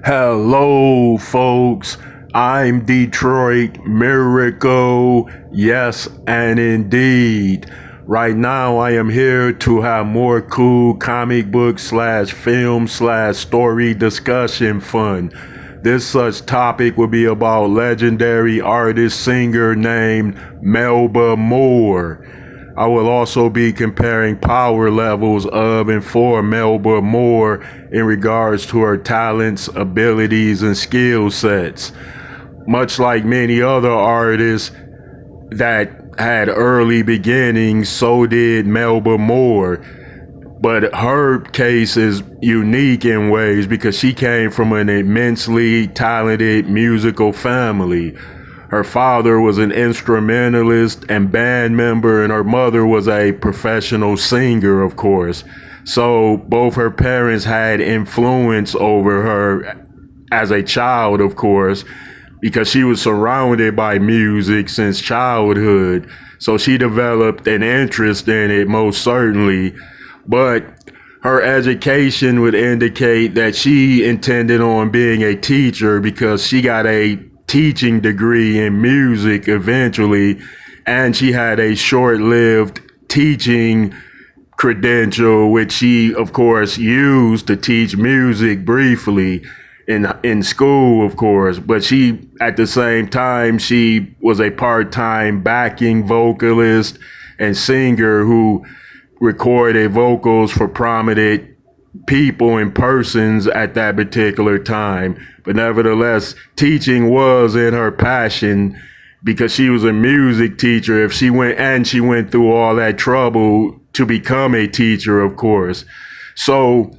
Hello, folks. I'm Detroit Miracle. Yes, and indeed. Right now, I am here to have more cool comic book slash film slash story discussion fun. This such topic will be about legendary artist singer named Melba Moore. I will also be comparing power levels of and for Melba Moore in regards to her talents, abilities, and skill sets. Much like many other artists that had early beginnings, so did Melba Moore. But her case is unique in ways because she came from an immensely talented musical family. Her father was an instrumentalist and band member, and her mother was a professional singer, of course. So both her parents had influence over her as a child, of course, because she was surrounded by music since childhood. So she developed an interest in it, most certainly. But her education would indicate that she intended on being a teacher because she got a teaching degree in music eventually, and she had a short-lived teaching credential, which she, of course, used to teach music briefly in school, of course. But she, at the same time, she was a part-time backing vocalist and singer who recorded vocals for prominent people and persons at that particular time. But nevertheless, teaching was in her passion because she was a music teacher. She went through all that trouble to become a teacher, of course. So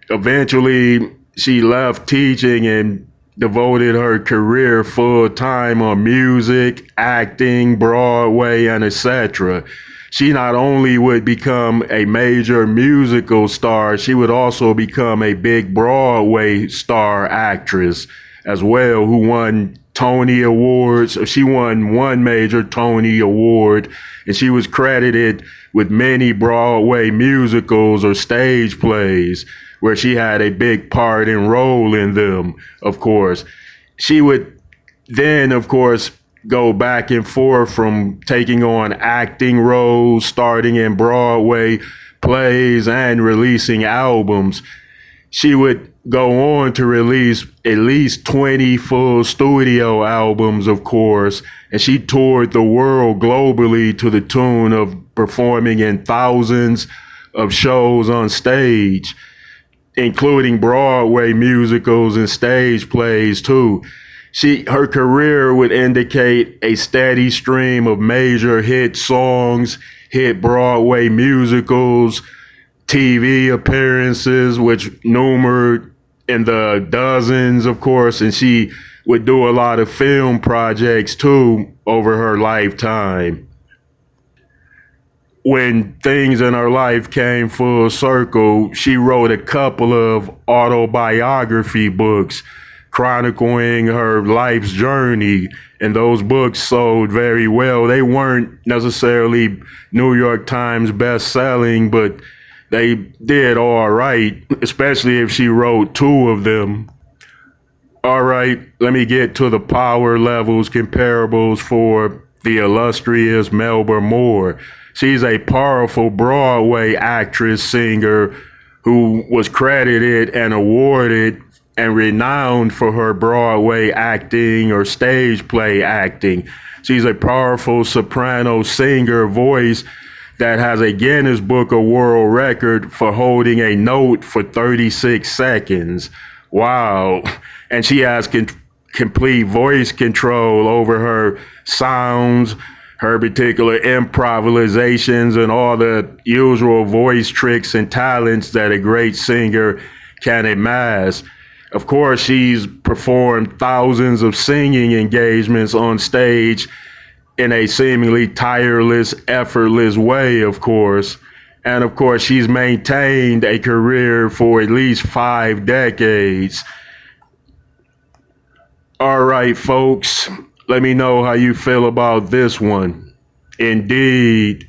eventually she left teaching and devoted her career full time on music, acting, Broadway, and etc. She not only would become a major musical star, she would also become a big Broadway star actress as well, who won Tony Awards. She won one major Tony Award, and she was credited with many Broadway musicals or stage plays where she had a big part and role in them, of course. She would then, of course, go back and forth from taking on acting roles, starting in Broadway plays and releasing albums. She would go on to release at least 20 full studio albums, of course, and she toured the world globally to the tune of performing in thousands of shows on stage, including Broadway musicals and stage plays too. Her career would indicate a steady stream of major hit songs, hit Broadway musicals, TV appearances, which numered in the dozens, of course, and she would do a lot of film projects too over her lifetime. When things in her life came full circle, she wrote a couple of autobiography books chronicling her life's journey, and those books sold very well. They weren't necessarily New York Times best-selling, but they did all right, especially if she wrote two of them. All right, let me get to the power levels comparables for the illustrious Melba Moore. She's a powerful Broadway actress, singer who was credited and awarded and renowned for her Broadway acting or stage play acting. She's a powerful soprano singer voice that has a Guinness Book of World Record for holding a note for 36 seconds. Wow. And she has complete voice control over her sounds, her particular improvisations, and all the usual voice tricks and talents that a great singer can amass. Of course, she's performed thousands of singing engagements on stage in a seemingly tireless, effortless way, of course. And of course, she's maintained a career for at least 5 decades. All right, folks, let me know how you feel about this one. Indeed.